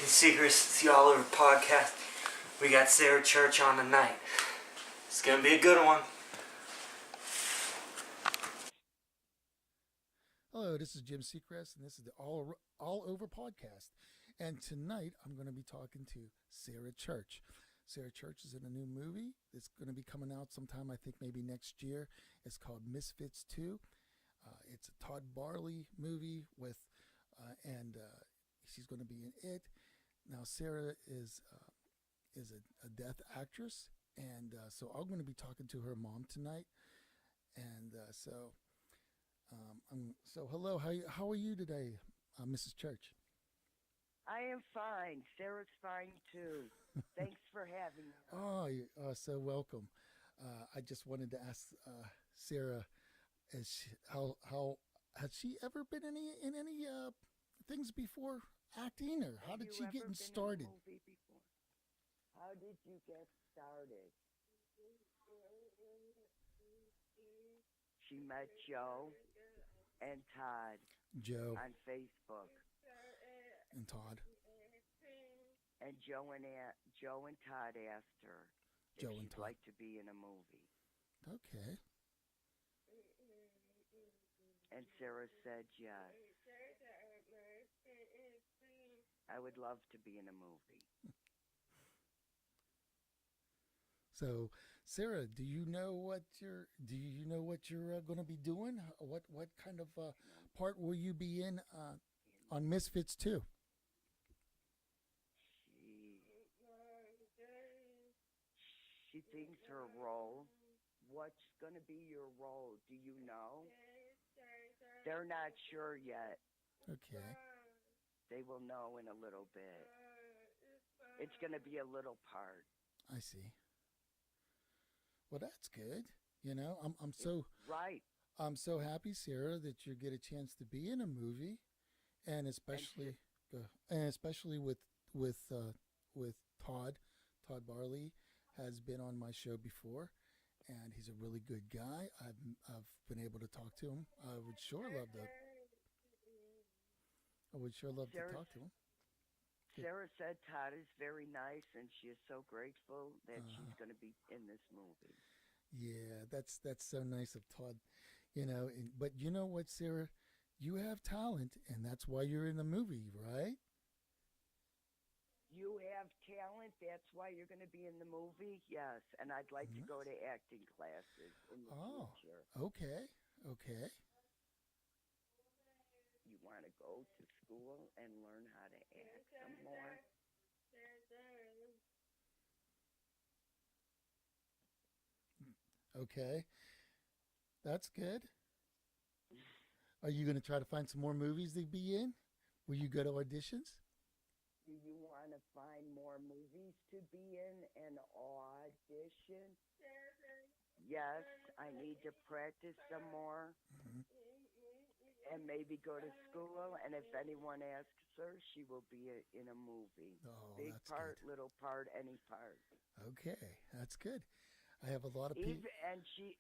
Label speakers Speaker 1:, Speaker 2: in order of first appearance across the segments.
Speaker 1: Taking Secrets, it's the Allover podcast. We got Sarah Church on tonight. It's gonna be a good one.
Speaker 2: Hello, this is Jim Seacrest, and this is the All Over podcast. And tonight, I'm going to be talking to Sarah Church. Sarah Church is in a new movie. It's going to be coming out sometime, I think maybe next year. It's called Misfits 2. It's a Todd Barley movie with, and she's going to be in it. Now, Sarah is a deaf actress, and so I'm going to be talking to her mom tonight. And so hello. How are you today, Mrs. Church?
Speaker 3: I am fine. Sarah's fine too. Thanks for having me.
Speaker 2: Oh, you're so welcome. I just wanted to ask Sarah, how has she ever been in any things before acting, or how did she get started?
Speaker 3: How did you get started? She met Joe and Todd on Facebook.
Speaker 2: And Todd.
Speaker 3: And Joe and Todd asked her if she'd like to be in a movie.
Speaker 2: Okay.
Speaker 3: And Sarah said yes. I would love to be in a movie.
Speaker 2: So, Sarah, do you know what you're going to be doing? What kind of part will you be in on Misfits 2?
Speaker 3: She thinks her role. What's going to be your role? Do you know? They're not sure yet.
Speaker 2: Okay.
Speaker 3: They will know in a little bit. It's going to be a little part.
Speaker 2: I see. Well, that's good. You know, I'm so
Speaker 3: right.
Speaker 2: I'm so happy, Sarah, that you get a chance to be in a movie, and especially with Todd. Todd Barley has been on my show before, and he's a really good guy. I've been able to talk to him. I would sure love to talk to him.
Speaker 3: Sarah said Todd is very nice, and she is so grateful that she's going to be in this movie.
Speaker 2: Yeah, that's so nice of Todd. You know, but you know what, Sarah? You have talent, and that's why you're in the movie, right?
Speaker 3: You have talent, that's why you're going to be in the movie? Yes, and I'd like to go to acting classes in the future.
Speaker 2: Okay.
Speaker 3: You want to go to school and learn how to act some more?
Speaker 2: Okay. That's good. Are you going to try to find some more movies to be in? Will you go to auditions?
Speaker 3: Do you want to find more movies to be in and audition? Yes, I need to practice some more and maybe go to school. And if anyone asks her, she will be in a movie.
Speaker 2: Oh,
Speaker 3: big
Speaker 2: that's
Speaker 3: part,
Speaker 2: good.
Speaker 3: Little part, any part.
Speaker 2: Okay, that's good. I have a lot of people.
Speaker 3: And she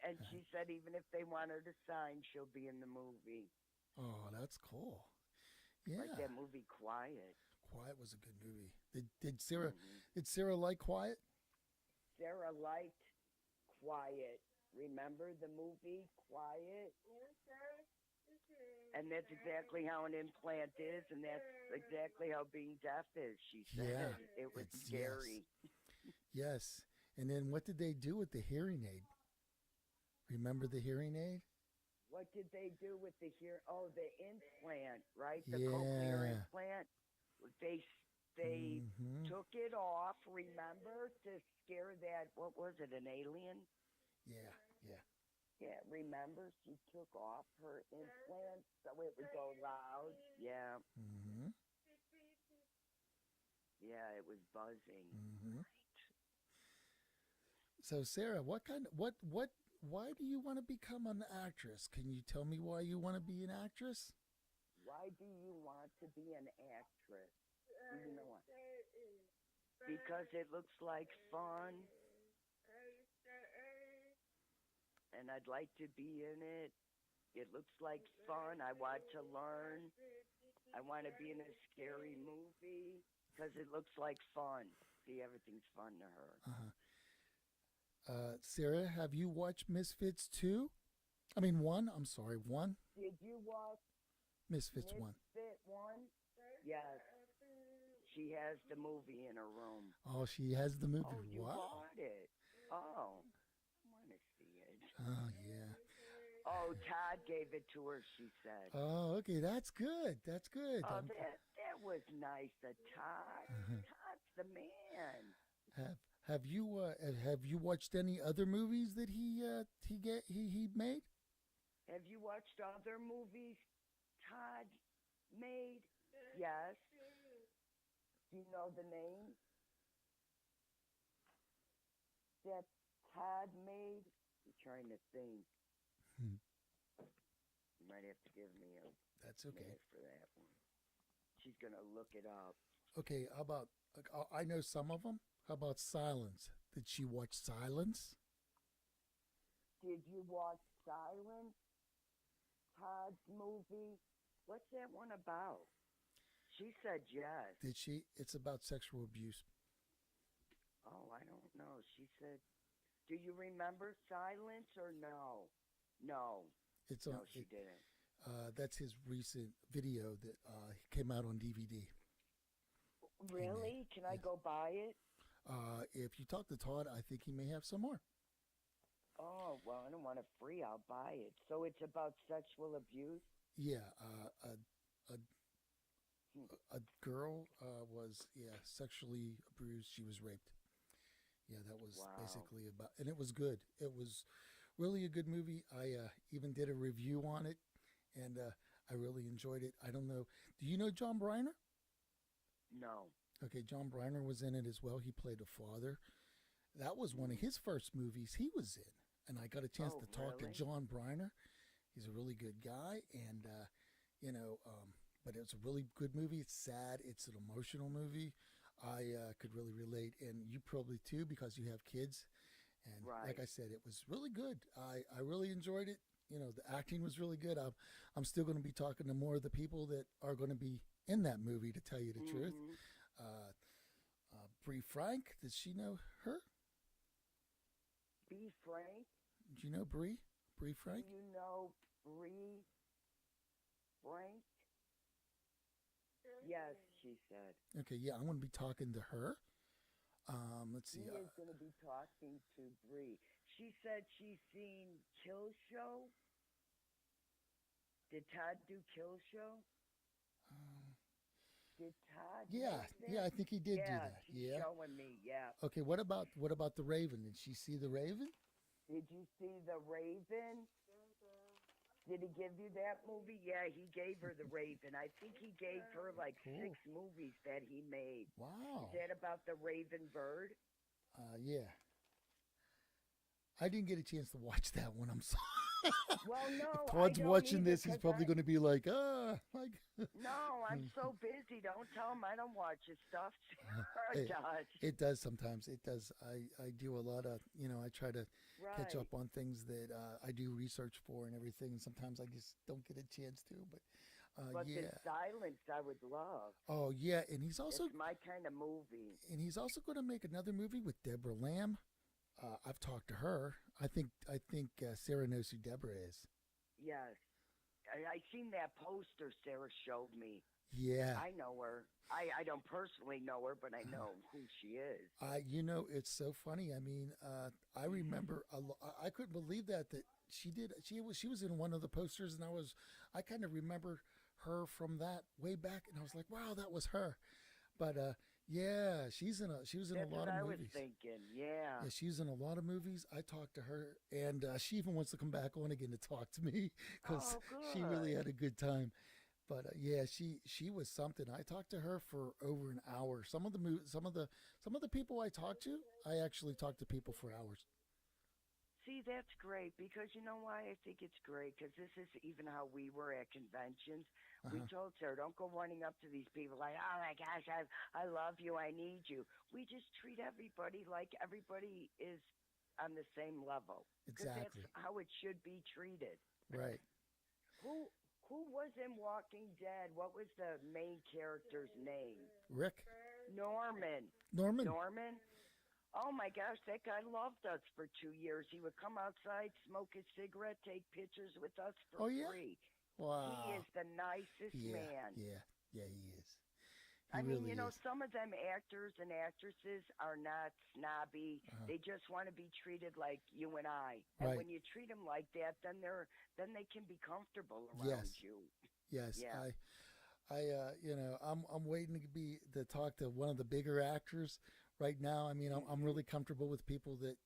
Speaker 3: said even if they want her to sign, she'll be in the movie.
Speaker 2: Oh, that's cool. Yeah.
Speaker 3: Like that movie Quiet.
Speaker 2: Quiet was a good movie. Did Sarah like Quiet?
Speaker 3: Sarah liked Quiet. Remember the movie Quiet? And that's exactly how an implant is, and that's exactly how being deaf is, she said.
Speaker 2: Yeah,
Speaker 3: it was scary.
Speaker 2: Yes. And then what did they do with the hearing aid? Remember the hearing aid?
Speaker 3: What did they do with the the implant, right? The cochlear implant. They took it off, remember, to scare that, what was it, an alien?
Speaker 2: Yeah.
Speaker 3: Yeah, remember, she took off her implant so it would go loud. Yeah. Yeah, it was buzzing. Right.
Speaker 2: So Sarah, why do you want to become an actress? Can you tell me why you want to be an actress?
Speaker 3: Why do you want to be an actress? You know what? Because it looks like fun. And I'd like to be in it. It looks like fun. I want to learn. I want to be in a scary movie. because it looks like fun. See, everything's fun to her.
Speaker 2: Sarah, have you watched Misfits 2? I mean 1. I'm sorry, 1.
Speaker 3: Did you watch
Speaker 2: Misfits 1.
Speaker 3: Misfit 1? Yes. She has the movie in her room.
Speaker 2: Oh, she has the movie.
Speaker 3: Oh, you
Speaker 2: Wow.
Speaker 3: bought it. Oh, I want to see it.
Speaker 2: Oh, yeah.
Speaker 3: Oh, Todd gave it to her, she said.
Speaker 2: Oh, okay. That's good. That's good.
Speaker 3: Oh, that was nice of Todd. Todd's the man.
Speaker 2: Have you watched any other movies that he made?
Speaker 3: Have you watched other movies Todd made? Yes. Do you know the name that Todd made? I'm trying to think. You might have to give me a
Speaker 2: That's okay.
Speaker 3: minute for that one. She's gonna look it up.
Speaker 2: Okay, how about I know some of them. How about Silence? Did she watch Silence?
Speaker 3: Did you watch Silence? Todd's movie? What's that one about? She said yes.
Speaker 2: Did she? It's about sexual abuse.
Speaker 3: Oh, I don't know. She said, do you remember Silence or no? No.
Speaker 2: It's
Speaker 3: No, she didn't.
Speaker 2: That's his recent video that came out on DVD.
Speaker 3: Really? Can I go buy it?
Speaker 2: If you talk to Todd, I think he may have some more.
Speaker 3: Oh, well, I don't want it free. I'll buy it. So it's about sexual abuse?
Speaker 2: Yeah, a girl was sexually abused. She was raped. Yeah, that was basically about, and it was good. It was really a good movie. I even did a review on it, and I really enjoyed it. I don't know. Do you know John Briner?
Speaker 3: No.
Speaker 2: Okay, John Briner was in it as well. He played a father. That was one of his first movies he was in, and I got a chance to talk to John Briner. He's a really good guy, and but it's a really good movie. It's sad. It's an emotional movie. I could really relate, and you probably too, because you have kids. And like I said, it was really good. I really enjoyed it. You know, the acting was really good. I'm still going to be talking to more of the people that are going to be in that movie, to tell you the truth. Bree Frank, did she know her?
Speaker 3: Bree Frank?
Speaker 2: Do you know Bree? Bree Frank?
Speaker 3: Do you know Bree Frank? Yes, she said.
Speaker 2: Okay, yeah, I'm going to be talking to her. Let's see.
Speaker 3: He is going to be talking to Bree. She said she's seen Kill Show. Did Todd do Kill Show? Did Todd?
Speaker 2: Yeah, I think he did do that.
Speaker 3: She's showing me. Yeah.
Speaker 2: Okay, what about the Raven? Did she see the Raven?
Speaker 3: Did you see the Raven? Did he give you that movie? Yeah, he gave her the Raven. I think he gave her like 6 movies that he made.
Speaker 2: Wow.
Speaker 3: Is that about the Raven bird?
Speaker 2: Yeah. I didn't get a chance to watch that one. I'm sorry.
Speaker 3: Well, no.
Speaker 2: If Todd's watching this, he's probably going to be like, like.
Speaker 3: No, I'm so busy. Don't tell him I don't watch his stuff.
Speaker 2: It does sometimes. It does. I do a lot of, I try to catch up on things that I do research for and everything. And sometimes I just don't get a chance to. But
Speaker 3: the Silence I would love.
Speaker 2: Oh, yeah. And he's also.
Speaker 3: It's my kind of movie.
Speaker 2: And he's also going to make another movie with Deborah Lamb. I've talked to her. I think Sarah knows who Deborah is.
Speaker 3: Yes. I seen that poster Sarah showed me.
Speaker 2: Yeah.
Speaker 3: I know her. I don't personally know her, but I know who she is.
Speaker 2: It's so funny. I mean, I remember I couldn't believe that she was in one of the posters, and I kind of remember her from that way back, and I was like, wow, that was her. But yeah, she was in a lot of movies.
Speaker 3: That's what I was thinking. Yeah.
Speaker 2: She's in a lot of movies. I talked to her, and she even wants to come back on again to talk to me because she really had a good time. But yeah, she was something. I talked to her for over an hour. Some of the people I talked to, I actually talked to people for hours.
Speaker 3: See, that's great, because you know why I think it's great? Because this is even how we were at conventions. We told Sarah, don't go running up to these people like, oh my gosh, I love you, I need you. We just treat everybody like everybody is on the same level.
Speaker 2: Exactly.
Speaker 3: That's how it should be treated.
Speaker 2: Right.
Speaker 3: Who was in Walking Dead? What was the main character's name?
Speaker 2: Rick.
Speaker 3: Norman.
Speaker 2: Norman.
Speaker 3: Norman? Oh my gosh, that guy loved us for 2 years. He would come outside, smoke his cigarette, take pictures with us for
Speaker 2: Oh yeah.
Speaker 3: free.
Speaker 2: Wow.
Speaker 3: He is the nicest
Speaker 2: Yeah.
Speaker 3: man.
Speaker 2: Yeah. Yeah. He is. He
Speaker 3: I mean,
Speaker 2: really is.
Speaker 3: some of them actors and actresses are not snobby.
Speaker 2: Uh-huh.
Speaker 3: They just want to be treated like you and I. And
Speaker 2: Right.
Speaker 3: when you treat them like that, then they can be comfortable around
Speaker 2: Yes.
Speaker 3: you.
Speaker 2: Yes.
Speaker 3: Yeah.
Speaker 2: I'm waiting to talk to one of the bigger actors right now. I mean, I'm really comfortable with people that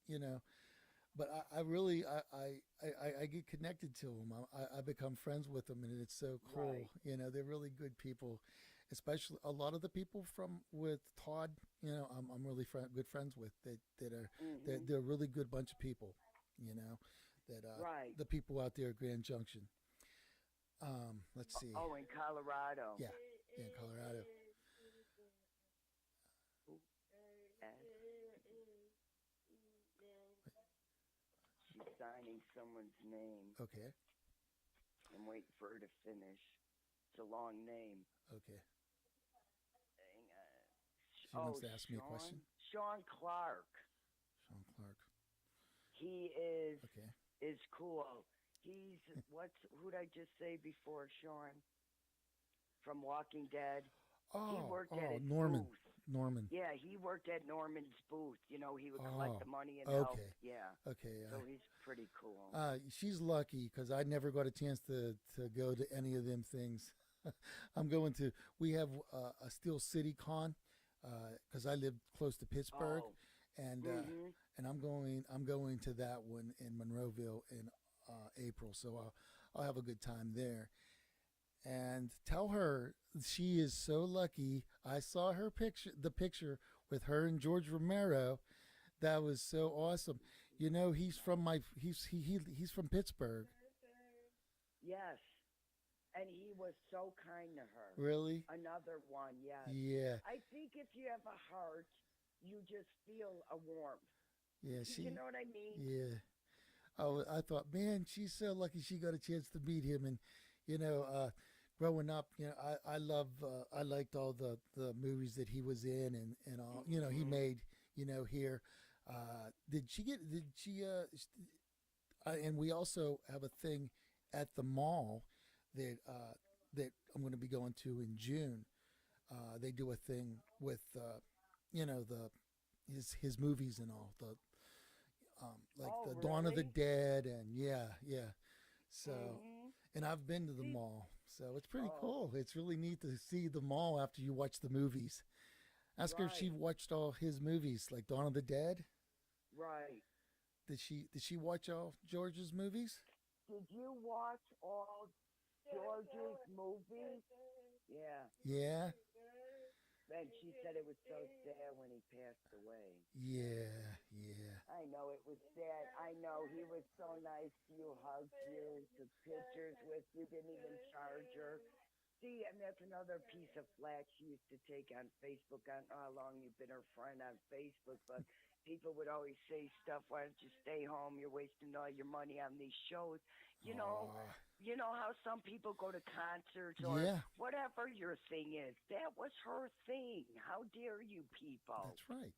Speaker 2: but I really I get connected to them. I become friends with them, and it's so cool.
Speaker 3: Right.
Speaker 2: They're really good people, especially a lot of the people from with Todd. I'm really good friends with that are they're a really good bunch of people. That
Speaker 3: Right.
Speaker 2: the people out there at Grand Junction. Let's see.
Speaker 3: Oh, in Colorado.
Speaker 2: Yeah, in Colorado.
Speaker 3: She's signing someone's name.
Speaker 2: Okay.
Speaker 3: I'm waiting for her to finish. It's a long name.
Speaker 2: Okay.
Speaker 3: Hang on.
Speaker 2: She wants to ask me a question.
Speaker 3: Sean Clark.
Speaker 2: Sean Clark.
Speaker 3: He is
Speaker 2: Okay.
Speaker 3: is cool. He's who'd I just say before, Sean? From Walking Dead. He worked at his
Speaker 2: Norman.
Speaker 3: booth.
Speaker 2: Norman.
Speaker 3: Yeah, he worked at Norman's booth. He would collect the money and
Speaker 2: okay.
Speaker 3: help. Yeah.
Speaker 2: Okay.
Speaker 3: So he's pretty cool.
Speaker 2: She's lucky because I never got a chance to go to any of them things. I'm going to. We have a Steel City Con because I live close to Pittsburgh, and I'm going to that one in Monroeville in April. So I'll have a good time there. And tell her she is so lucky. I saw the picture with her and George Romero. That was so awesome. He's from he's from Pittsburgh.
Speaker 3: Yes. And he was so kind to her.
Speaker 2: Really?
Speaker 3: Another one, yes.
Speaker 2: Yeah.
Speaker 3: I think if you have a heart, you just feel a warmth.
Speaker 2: Yeah,
Speaker 3: You know what I mean?
Speaker 2: Yeah. I thought, man, she's so lucky she got a chance to meet him. And growing up, I liked all the movies that he was in and all. He made here. And we also have a thing at the mall that I'm going to be going to in June. They do a thing with his movies and all the Dawn of the Dead and yeah. So and I've been to the mall, so it's pretty cool. It's really neat to see the mall after you watch the movies. Ask her if she watched all his movies, like Dawn of the Dead.
Speaker 3: Right.
Speaker 2: Did she watch all George's movies?
Speaker 3: Did you watch all George's movies? Yeah.
Speaker 2: Yeah.
Speaker 3: And she said it was so sad when he passed away.
Speaker 2: Yeah.
Speaker 3: I know it was sad. I know he was so nice to you, hugged you, took pictures with you, didn't even charge her. See, and that's another piece of flack she used to take on Facebook. I don't know how long you've been her friend on Facebook, but people would always say stuff, why don't you stay home? You're wasting all your money on these shows. You know how some people go to concerts or whatever your thing is. That was her thing. How dare you people?
Speaker 2: That's right.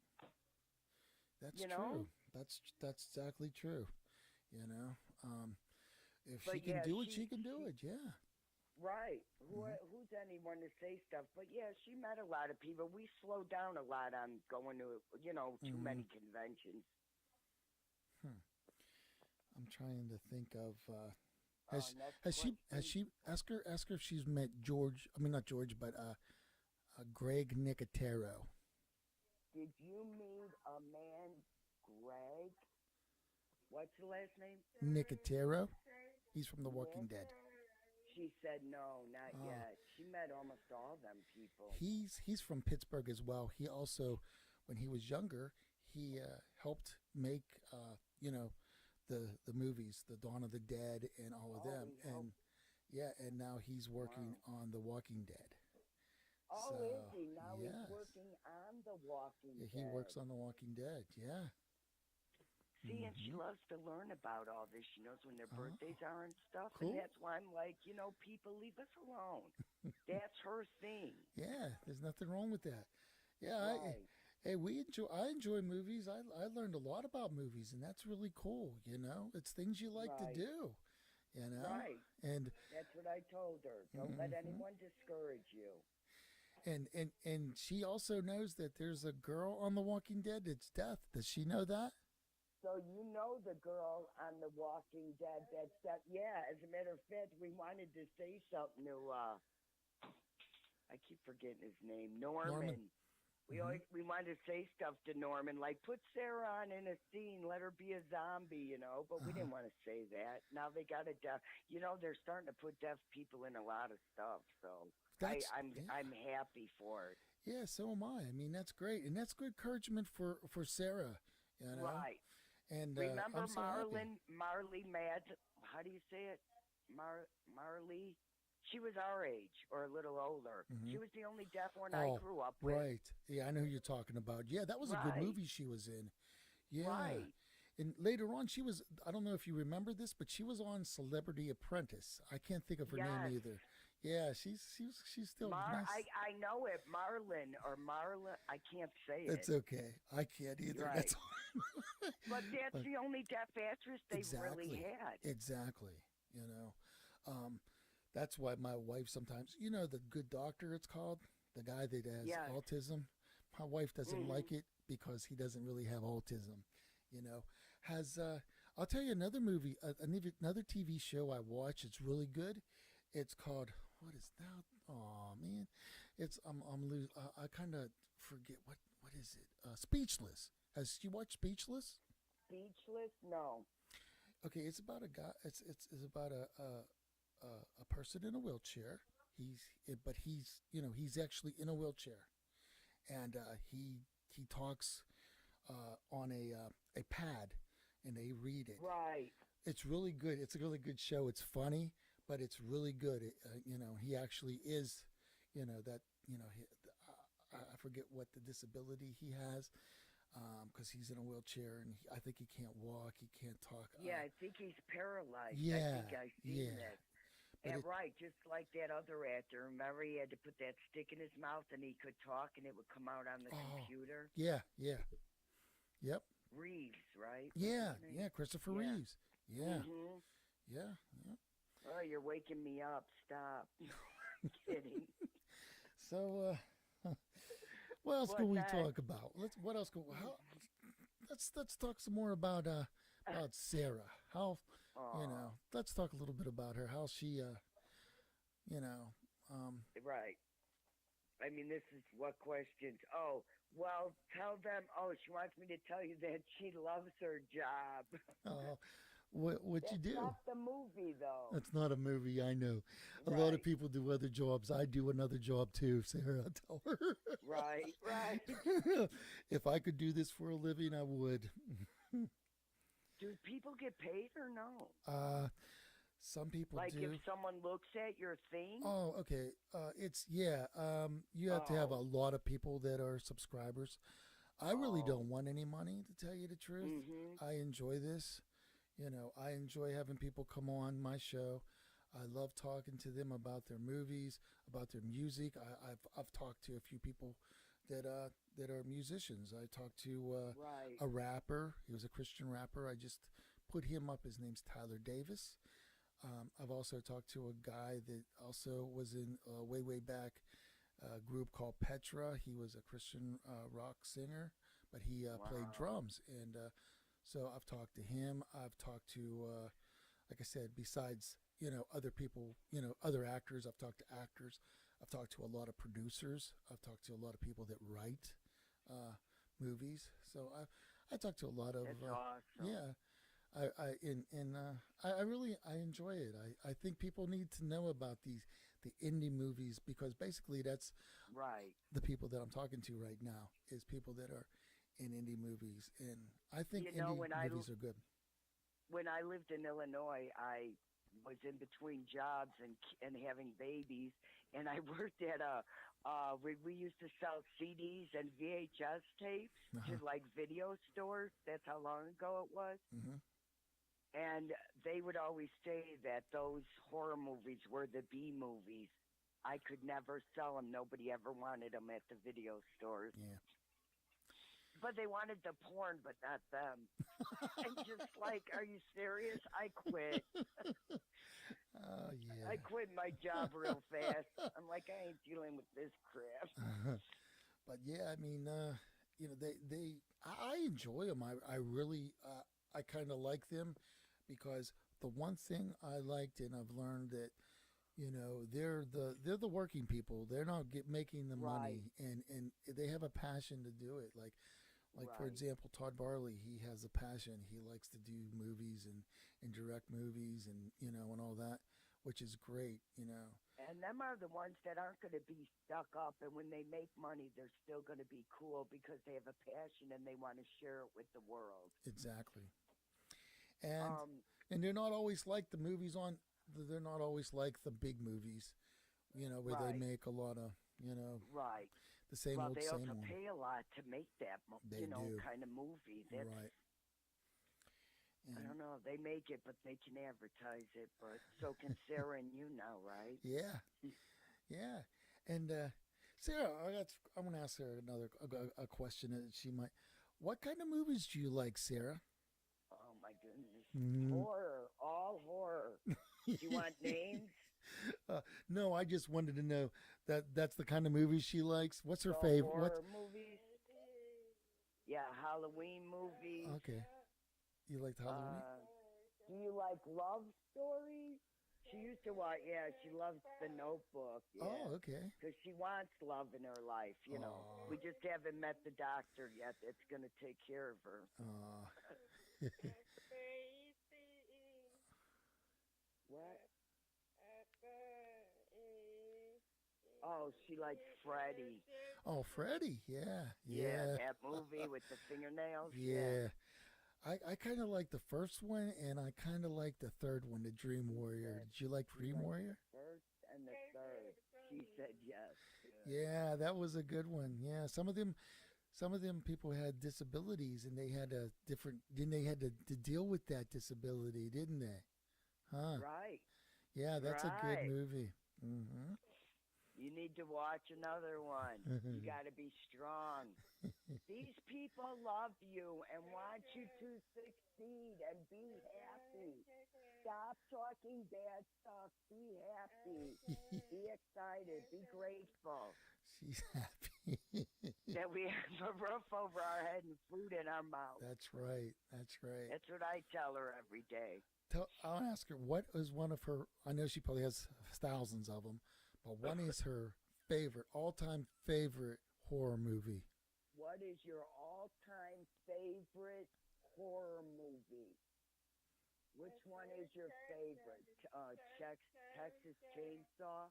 Speaker 2: That's
Speaker 3: true.
Speaker 2: That's exactly true. If she can do it, she can do it. Yeah.
Speaker 3: Right. Who's anyone to say stuff? But yeah, she met a lot of people. We slowed down a lot on going to, too many conventions.
Speaker 2: I'm trying to think of. Has she ask her if she's met George? I mean, not George, but Greg Nicotero.
Speaker 3: Did you meet a man, Greg? What's the last name?
Speaker 2: Nicotero. He's from The Walking Dead.
Speaker 3: She said no, not yet. She met almost all them people.
Speaker 2: He's from Pittsburgh as well. He also, when he was younger, he helped make the movies, the Dawn of the Dead and all of them. And now he's working on The Walking Dead.
Speaker 3: Oh, so, is he? Now he's working on The Walking Dead.
Speaker 2: He works on The Walking Dead, yeah.
Speaker 3: See, and she loves to learn about all this. She knows when their birthdays are and stuff.
Speaker 2: Cool.
Speaker 3: And that's why I'm like, people, leave us alone. That's her thing.
Speaker 2: Yeah, there's nothing wrong with that. Yeah,
Speaker 3: Right.
Speaker 2: hey, I enjoy movies. I learned a lot about movies, and that's really cool. It's things you like to
Speaker 3: Right.
Speaker 2: do. You know,
Speaker 3: Right.
Speaker 2: and
Speaker 3: That's what I told her. Don't let
Speaker 2: hmm
Speaker 3: anyone discourage you.
Speaker 2: and she also knows that there's a girl on The Walking Dead that's death. Does she know that?
Speaker 3: So you know the girl on The Walking Dead. That's that. Yeah. As a matter of fact, we wanted to say something to. I keep forgetting his name.
Speaker 2: Norman.
Speaker 3: Norman.
Speaker 2: Hmm.
Speaker 3: We wanted to say stuff to Norman, like put Sarah on in a scene, let her be a zombie, but we
Speaker 2: Uh-huh.
Speaker 3: didn't want to say that. Now they got a deaf, they're starting to put deaf people in a lot of stuff. So
Speaker 2: Yeah,
Speaker 3: I'm happy for it.
Speaker 2: yeah. So am I. I mean, that's great, and that's good encouragement for Sarah. You know,
Speaker 3: Right.
Speaker 2: and
Speaker 3: Remember
Speaker 2: I'm so happy.
Speaker 3: Marley Mad? How do you say it? Marley. She was our age or a little older.
Speaker 2: Hmm.
Speaker 3: She was the only deaf one I
Speaker 2: Oh,
Speaker 3: grew up with.
Speaker 2: right. Yeah, I know who you're talking about. Yeah, that was a good
Speaker 3: Right.
Speaker 2: movie she was in. Yeah.
Speaker 3: Right.
Speaker 2: And later on, she was, I don't know if you remember this, but she was on Celebrity Apprentice. I can't think of her name
Speaker 3: Yes.
Speaker 2: either. Yeah, she's still nice.
Speaker 3: I know it, Marlin or Marla. I can't say
Speaker 2: It's
Speaker 3: it.
Speaker 2: okay. I can't either.
Speaker 3: Right.
Speaker 2: That's
Speaker 3: But that's
Speaker 2: Uh,
Speaker 3: the only deaf actress they've really
Speaker 2: exactly.
Speaker 3: had.
Speaker 2: Exactly. You know, um, that's why my wife sometimes, the good doctor, it's called, the guy that has
Speaker 3: Yes.
Speaker 2: autism. My wife doesn't
Speaker 3: Hmm.
Speaker 2: like it because he doesn't really have autism. You know, has I'll tell you another movie, another TV show I watch. It's really good. It's called what is now? Oh man, it's I kind of forget what is it? Speechless. Has you watched Speechless?
Speaker 3: Speechless? No.
Speaker 2: Okay, it's about a guy. It's about a person in a wheelchair. But he's actually in a wheelchair, and he talks on a pad, and they read it.
Speaker 3: Right.
Speaker 2: It's really good. It's a really good show. It's funny, but it's really good. He actually is, that he, I forget what the disability he has, because he's in a wheelchair and I think he can't walk, he can't talk.
Speaker 3: Yeah, I think he's paralyzed. I
Speaker 2: Yeah,
Speaker 3: think I've seen
Speaker 2: yeah,
Speaker 3: that.
Speaker 2: but
Speaker 3: And
Speaker 2: it,
Speaker 3: right, just like that other actor. Remember, he had to put that stick in his mouth and he could talk and it would come out on the
Speaker 2: oh,
Speaker 3: computer.
Speaker 2: yeah, yeah, yep,
Speaker 3: Reeves, right? What's his
Speaker 2: yeah,
Speaker 3: name?
Speaker 2: yeah, Christopher
Speaker 3: Yeah.
Speaker 2: Reeves, yeah,
Speaker 3: Mm-hmm.
Speaker 2: yeah, yeah.
Speaker 3: Oh, you're waking me up. Stop. Kidding.
Speaker 2: So, what else can
Speaker 3: What
Speaker 2: we
Speaker 3: next?
Speaker 2: talk about? What else can how, let's talk some more about Sarah. How
Speaker 3: Oh,
Speaker 2: let's talk a little bit about her. How she you know, um,
Speaker 3: right. I mean, this is what questions. Oh, well, tell them. Oh, she wants me to tell you that she loves her job.
Speaker 2: uh, what you
Speaker 3: That's
Speaker 2: do?
Speaker 3: not the movie, though.
Speaker 2: That's not a movie, I know. A lot of
Speaker 3: Right,
Speaker 2: people do other jobs. I do another job too, Sarah. I tell her.
Speaker 3: right, right.
Speaker 2: If I could do this for a living, I would.
Speaker 3: Do people get paid or no?
Speaker 2: Uh, some people
Speaker 3: Like if
Speaker 2: do.
Speaker 3: someone looks at your thing?
Speaker 2: Oh, okay. It's yeah. You have to have a
Speaker 3: Oh,
Speaker 2: lot of people that are subscribers. I really
Speaker 3: oh.
Speaker 2: don't want any money, to tell you the truth.
Speaker 3: Mm-hmm.
Speaker 2: I enjoy this. I enjoy having people come on my show. I love talking to them about their movies, about their music. I've talked to a few people that are musicians. I talked to
Speaker 3: Right.
Speaker 2: a rapper. He was a Christian rapper. I just put him up. His name's Tyler Davis. I've also talked to a guy that also was in way back a group called Petra. He was a Christian rock singer, but he played
Speaker 3: Wow.
Speaker 2: drums. And so I've talked to him. I've talked to, like I said, besides other people, other actors. I've talked to actors. I've talked to a lot of producers. I've talked to a lot of people that write uh, movies. So I talked to a lot of
Speaker 3: That's awesome.
Speaker 2: yeah. I really I enjoy it. I think people need to know about the indie movies because basically that's
Speaker 3: Right.
Speaker 2: the people that I'm talking to right now is people that are in indie movies, and I think
Speaker 3: You know,
Speaker 2: indie movies are good.
Speaker 3: when I lived in Illinois, I was in between jobs and having babies, and I worked at we used to sell CDs and VHS tapes to
Speaker 2: Uh-huh.
Speaker 3: like video stores. That's how long ago it was.
Speaker 2: Hmm.
Speaker 3: And they would always say that those horror movies were the B movies. I could never sell them. Nobody ever wanted them at the video stores.
Speaker 2: Yeah.
Speaker 3: But they wanted the porn, but not them. I'm just like, are you serious? I quit.
Speaker 2: Oh yeah.
Speaker 3: I quit my job real fast. I'm like, I ain't dealing with this crap.
Speaker 2: But yeah, I mean, I enjoy them. I really, I kind of like them because the one thing I liked, and I've learned that, they're the working people. They're not making the
Speaker 3: Right.
Speaker 2: money, and they have a passion to do it. Like for
Speaker 3: Right.
Speaker 2: example, Todd Barley, he has a passion. He likes to do movies and direct movies and all that, which is great.
Speaker 3: And them are the ones that aren't going to be stuck up. And when they make money, they're still going to be cool because they have a passion and they want to share it with the world.
Speaker 2: Exactly. And
Speaker 3: Um,
Speaker 2: and they're not always like the movies on. They're not always like the big movies, where they
Speaker 3: Right.
Speaker 2: make a lot of
Speaker 3: right.
Speaker 2: the same
Speaker 3: Well,
Speaker 2: old
Speaker 3: they
Speaker 2: same
Speaker 3: also
Speaker 2: old.
Speaker 3: pay a lot to make that,
Speaker 2: They do.
Speaker 3: kind of movie. That's,
Speaker 2: Right.
Speaker 3: I
Speaker 2: And
Speaker 3: don't know. They make it, but they can advertise it. But so can Sarah and you now, right?
Speaker 2: yeah, yeah. And Sarah, I'm gonna ask Sarah a question that she might. What kind of movies do you like, Sarah?
Speaker 3: Oh my goodness.
Speaker 2: Mm.
Speaker 3: Horror, all horror. Do you want names?
Speaker 2: No, I just wanted to know that's the kind of movies she likes. What's her
Speaker 3: The
Speaker 2: favorite?
Speaker 3: horror movies? Yeah, Halloween movies.
Speaker 2: Okay, you liked Halloween?
Speaker 3: Do you like love stories? She used to watch, yeah, she loves The Notebook. Yeah.
Speaker 2: Oh, okay.
Speaker 3: Because she wants love in her life.
Speaker 2: Aw.
Speaker 3: We just haven't met the doctor yet that's going to take care of her. What? Oh, she likes Freddy.
Speaker 2: Oh, Freddy. Yeah,
Speaker 3: Yeah,
Speaker 2: yeah,
Speaker 3: that movie with the fingernails.
Speaker 2: yeah. I kind of like the first one, and I kind of like the third one, the Dream Warrior. Did you like
Speaker 3: She
Speaker 2: Dream
Speaker 3: likes
Speaker 2: Warrior?
Speaker 3: the first and the third. She said yes.
Speaker 2: Yeah, that was a good one. Yeah, some of them people had disabilities, and they had a different. Then they had to deal with that disability, didn't they? Huh?
Speaker 3: Right.
Speaker 2: Yeah, that's a good
Speaker 3: Right.
Speaker 2: movie. Mm-hmm.
Speaker 3: You need to watch another one. You got to be strong. These people love you and want you to succeed and be happy. Stop talking bad stuff. Be happy. Be excited. Be grateful
Speaker 2: She's happy.
Speaker 3: that we have a roof over our head and food in our mouth.
Speaker 2: That's right. That's right.
Speaker 3: That's what I tell her every day.
Speaker 2: I'll ask her what is one of her. I know she probably has thousands of them, but one is her all-time favorite horror movie.
Speaker 3: What is your all-time favorite horror movie? Which one is your favorite? Texas Chainsaw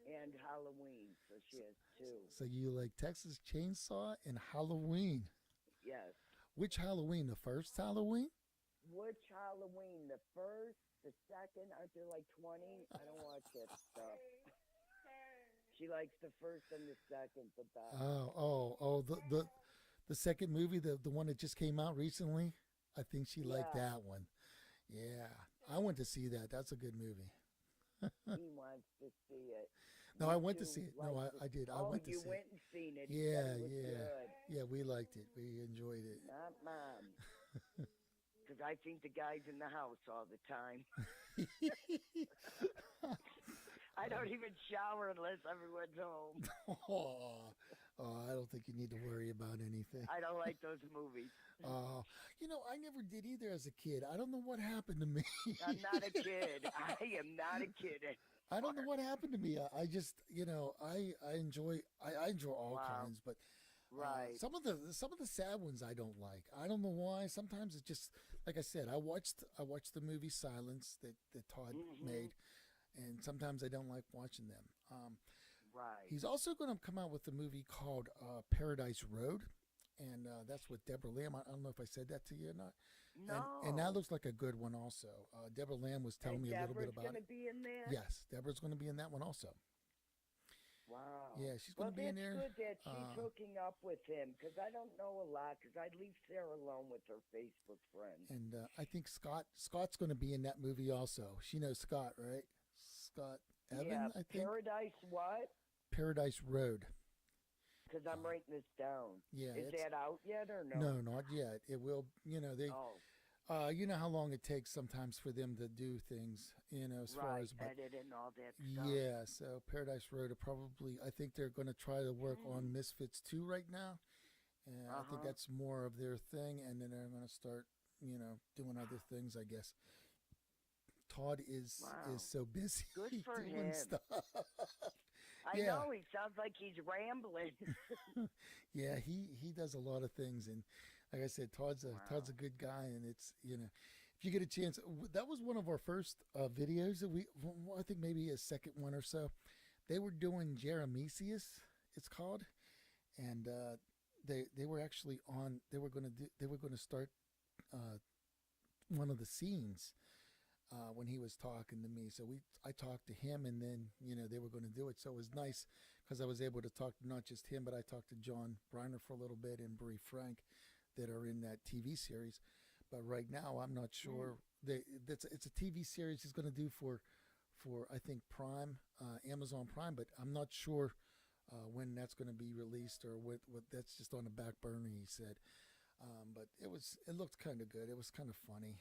Speaker 3: and Halloween. So she has two.
Speaker 2: So you like Texas Chainsaw and Halloween?
Speaker 3: Yes.
Speaker 2: Which Halloween? The first Halloween?
Speaker 3: Which Halloween? The first, the second? Aren't there like 20? I don't watch that stuff. She likes the first and the second the best.
Speaker 2: Oh! The second movie, the one that just came out recently. I think she liked
Speaker 3: Yeah.
Speaker 2: that one. Yeah, I went to see that. That's a good movie.
Speaker 3: He wants to see it.
Speaker 2: No,
Speaker 3: Me
Speaker 2: I went to
Speaker 3: too,
Speaker 2: see it.
Speaker 3: like
Speaker 2: No,
Speaker 3: it.
Speaker 2: I did. I
Speaker 3: Oh,
Speaker 2: went to
Speaker 3: you
Speaker 2: see
Speaker 3: went
Speaker 2: it.
Speaker 3: and seen it.
Speaker 2: Yeah,
Speaker 3: It was
Speaker 2: yeah,
Speaker 3: good.
Speaker 2: yeah. We liked it. We enjoyed it.
Speaker 3: Not mom. Because I think the guy's in the house all the time. I don't even shower unless everyone's home.
Speaker 2: Oh, I don't think you need to worry about anything.
Speaker 3: I don't like those movies.
Speaker 2: I never did either as a kid. I don't know what happened to me.
Speaker 3: I'm not a kid. I am not a kid.
Speaker 2: I don't know what happened to me. I just, I enjoy all
Speaker 3: Wow.
Speaker 2: kinds, but
Speaker 3: Right.
Speaker 2: some of the sad ones I don't like. I don't know why. Sometimes it's just like I said. I watched the movie Silence that Todd made, and sometimes I don't like watching them.
Speaker 3: Right.
Speaker 2: He's also going to come out with a movie called Paradise Road, and that's with Deborah Lamb. I don't know if I said that to you or not.
Speaker 3: No.
Speaker 2: And that looks like a good one also. Deborah Lamb was telling me a little bit
Speaker 3: Deborah's
Speaker 2: about
Speaker 3: gonna
Speaker 2: it.
Speaker 3: be in there?
Speaker 2: Yes, Deborah's going to be in that one also.
Speaker 3: Wow.
Speaker 2: Yeah, she's
Speaker 3: Well,
Speaker 2: going to be in
Speaker 3: that's
Speaker 2: there.
Speaker 3: good that she's hooking up with him because I don't know a lot because I'd leave Sarah alone with her Facebook friends.
Speaker 2: And I think Scott's going to be in that movie also. She knows Scott, right? Scott Evan,
Speaker 3: Yeah,
Speaker 2: I think.
Speaker 3: Paradise what?
Speaker 2: Paradise Road.
Speaker 3: Because I'm writing this down.
Speaker 2: Yeah,
Speaker 3: Is that out yet or no?
Speaker 2: No, not yet. It will. They.
Speaker 3: Oh,
Speaker 2: You know how long it takes sometimes for them to do things. As far
Speaker 3: right.
Speaker 2: as
Speaker 3: Edit and all that stuff.
Speaker 2: yeah. So Paradise Road are probably. I think they're going to try to work on Misfits 2 right now, and I think that's more of their thing. And then they're going to start, doing other things. I guess. Todd is so busy
Speaker 3: Good for
Speaker 2: doing
Speaker 3: him.
Speaker 2: stuff.
Speaker 3: I know, he sounds like he's rambling.
Speaker 2: Yeah, he does a lot of things, and like I said, Todd's a good guy, and it's if you get a chance, that was one of our first videos that I think maybe a second one or so. They were doing Jeremesius, it's called, and they were actually on. They were going to start one of the scenes. When he was talking to me. So I talked to him, and then they were going to do it. So it was nice because I was able to talk to not just him, but I talked to John Briner for a little bit and Bree Frank that are in that TV series. But right now, I'm not sure. It's a TV series he's going to do for I think Prime, Amazon Prime, but I'm not sure when that's going to be released or what that's just on the back burner. He said, but it looked kind of good. It was kind of funny.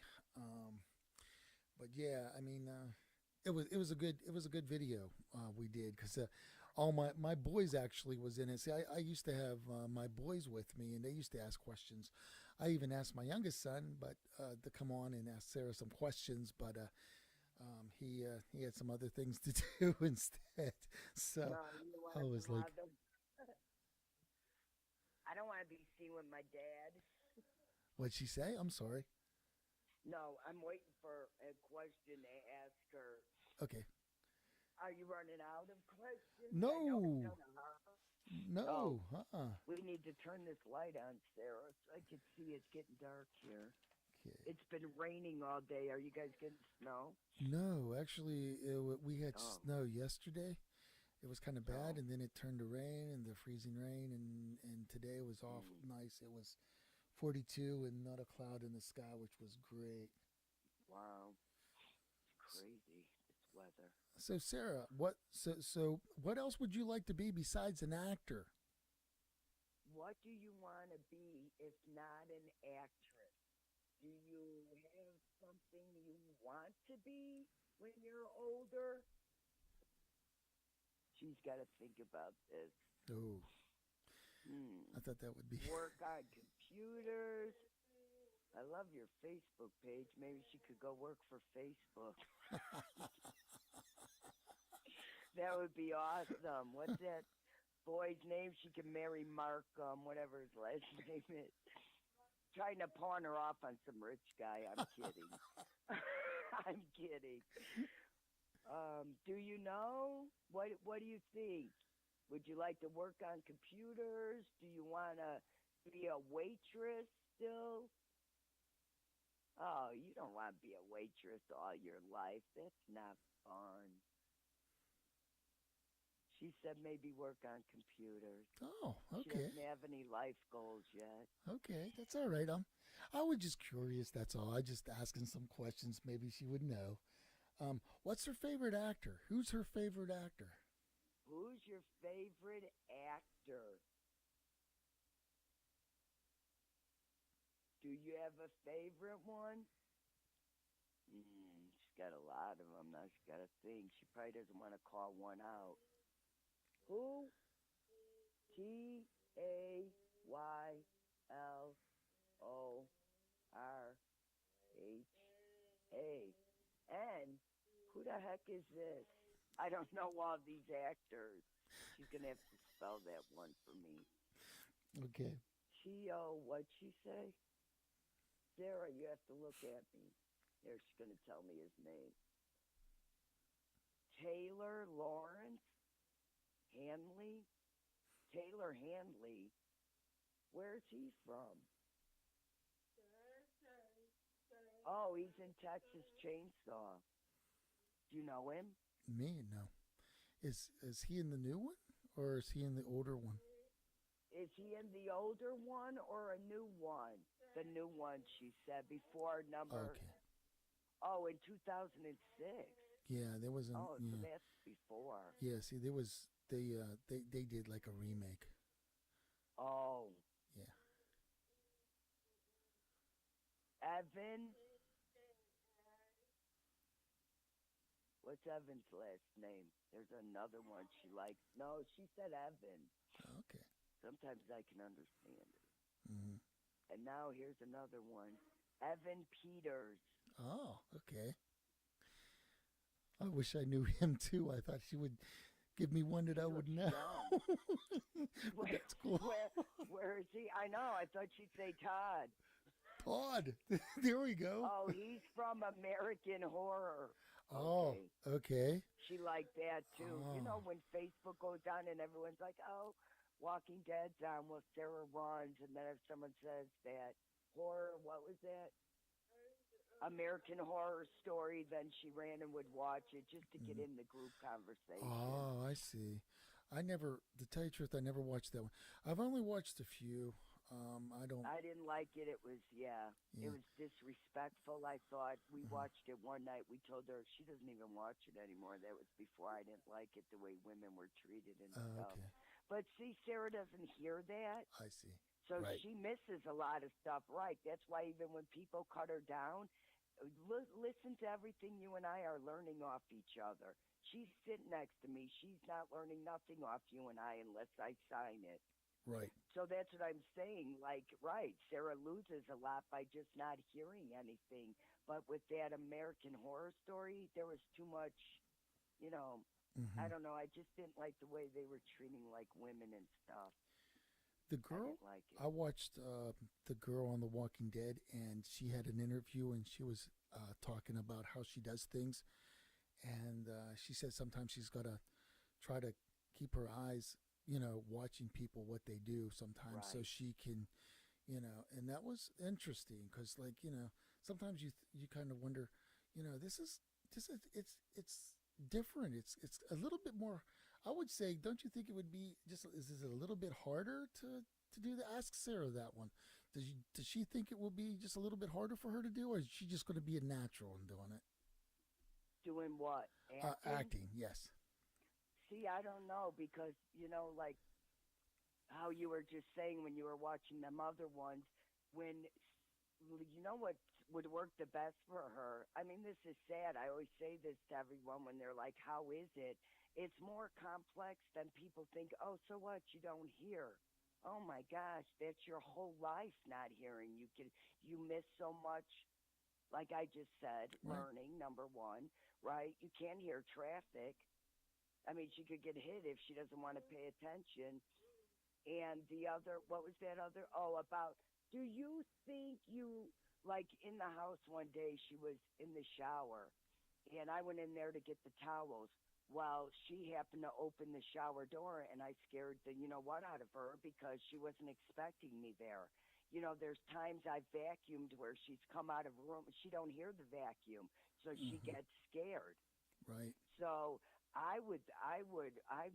Speaker 2: But yeah, I mean, it was a good video we did because all my boys actually was in it. See, I used to have my boys with me, and they used to ask questions. I even asked my youngest son, but to come on and ask Sarah some questions, but he had some other things to do instead. So I was like,
Speaker 3: I don't want to be seen with my dad.
Speaker 2: What'd she say? I'm sorry.
Speaker 3: No, I'm waiting for a question to ask her.
Speaker 2: Okay.
Speaker 3: Are you running out of questions?
Speaker 2: No.
Speaker 3: No.
Speaker 2: Uh-uh.
Speaker 3: We need to turn this light on, Sarah, so I can see it's getting dark here.
Speaker 2: Okay.
Speaker 3: It's been raining all day. Are you guys getting snow?
Speaker 2: No, actually, we had snow yesterday. It was kind of bad, and then it turned to rain, and the freezing rain, and today was off nice. It was 42 and not a cloud in the sky, which was great.
Speaker 3: Wow. It's crazy, this weather.
Speaker 2: So Sarah, what else would you like to be besides an actor?
Speaker 3: What do you want to be if not an actress? Do you have something you want to be when you're older? She's got to think about this.
Speaker 2: Oh. I thought that would be
Speaker 3: work on computers. I love your Facebook page. Maybe she could go work for Facebook. That would be awesome. What's that boy's name? She can marry Mark, whatever his last name is. Trying to pawn her off on some rich guy. I'm kidding. I'm kidding. Do you know? What do you think? Would you like to work on computers? Do you want to be a waitress still? Oh, you don't want to be a waitress all your life. That's not fun. She said maybe work on computers.
Speaker 2: Oh, okay.
Speaker 3: She doesn't have any life goals yet.
Speaker 2: Okay, that's all right. I was just curious, that's all. I just asking some questions maybe she would know. What's her favorite actor? Who's her favorite actor?
Speaker 3: Who's your favorite actor? Do you have a favorite one? She's got a lot of them. Now she's got to think. She probably doesn't want to call one out. Who? Taylorha. And who the heck is this? I don't know all these actors. She's going to have to spell that one for me.
Speaker 2: Okay.
Speaker 3: What'd she say? Sarah, you have to look at me. There, she's going to tell me his name. Taylor Lawrence Hanley? Taylor Hanley? Where's he from? Oh, he's in Texas Chainsaw. Do you know him?
Speaker 2: Me? No. Is he in the new one? or is he in the older one?
Speaker 3: Is he in the older one or a new one? The new one, she said, before number.
Speaker 2: Okay.
Speaker 3: Oh, in 2006.
Speaker 2: Yeah, there was
Speaker 3: Oh, so
Speaker 2: yeah.
Speaker 3: that's before.
Speaker 2: Yeah, see, there was they did like a remake.
Speaker 3: Oh,
Speaker 2: Yeah.
Speaker 3: Evan. What's Evan's last name? There's another one she likes. No, she said Evan.
Speaker 2: Okay.
Speaker 3: Sometimes I can understand it.
Speaker 2: Hmm.
Speaker 3: And now here's another one. Evan Peters.
Speaker 2: Oh, okay. I wish I knew him too. I thought she would give me one that
Speaker 3: He
Speaker 2: I
Speaker 3: looks
Speaker 2: would know.
Speaker 3: young.
Speaker 2: But that's cool.
Speaker 3: Where is he? I know. I thought she'd say Todd.
Speaker 2: Todd. There we go.
Speaker 3: Oh, he's from American Horror.
Speaker 2: Oh,
Speaker 3: Okay.
Speaker 2: okay.
Speaker 3: She liked that too. You know,
Speaker 2: Oh.
Speaker 3: when Facebook goes down and everyone's like, oh, Walking Dead's on, well, Sarah runs. And then if someone says that horror, what was that? American Horror Story, then she ran and would watch it just to get
Speaker 2: Mhm.
Speaker 3: in the group conversation.
Speaker 2: Oh, I see. To tell you the truth, I never watched that one. I've only watched a few. I don't.
Speaker 3: I didn't like it. It was, it
Speaker 2: Yeah.
Speaker 3: was disrespectful. I thought we
Speaker 2: Mhm.
Speaker 3: watched it one night. We told her she doesn't even watch it anymore. That was before I didn't like it, the way women were treated and stuff.
Speaker 2: Okay.
Speaker 3: But see, Sarah doesn't hear that.
Speaker 2: I see.
Speaker 3: So
Speaker 2: Right.
Speaker 3: she misses a lot of stuff, right? That's why even when people cut her down, listen to everything you and I are learning off each other. She's sitting next to me. She's not learning nothing off you and I unless I sign it.
Speaker 2: Right.
Speaker 3: So that's what I'm saying. Like, right, Sarah loses a lot by just not hearing anything. But with that American Horror Story, there was too much, you know,
Speaker 2: Hmm.
Speaker 3: I don't know. I just didn't like the way they were treating like women and stuff.
Speaker 2: The
Speaker 3: I
Speaker 2: girl,
Speaker 3: didn't like it.
Speaker 2: I watched the girl on The Walking Dead, and she had an interview, and she was talking about how she does things, and she said sometimes she's got to try to keep her eyes, watching people what they do sometimes, so
Speaker 3: Right.
Speaker 2: she can, and that was interesting because, like, sometimes you kind of wonder, this is it's different. It's a little bit more. I would say, don't you think it would be just is it a little bit harder to do that? Ask Sarah that one. Does she think it will be just a little bit harder for her to do, or is she just going to be a natural in doing it?
Speaker 3: Doing what? Acting?
Speaker 2: Acting, yes.
Speaker 3: See, I don't know because, like how you were just saying when you were watching them other ones, when what would work the best for her. I mean, this is sad. I always say this to everyone when they're like, "How is it?" It's more complex than people think. Oh, so what? You don't hear. Oh my gosh, that's your whole life not hearing. You miss so much. Like I just said,
Speaker 2: Right.
Speaker 3: learning number one, right? You can't hear traffic. I mean, she could get hit if she doesn't want to pay attention. And the other, what was that other? Oh, about, do you think like in the house one day, she was in the shower, and I went in there to get the towels. Well, she happened to open the shower door, and I scared the what out of her because she wasn't expecting me there. There's times I vacuumed where she's come out of a room, she don't hear the vacuum, so she
Speaker 2: Hmm.
Speaker 3: gets scared.
Speaker 2: Right.
Speaker 3: So I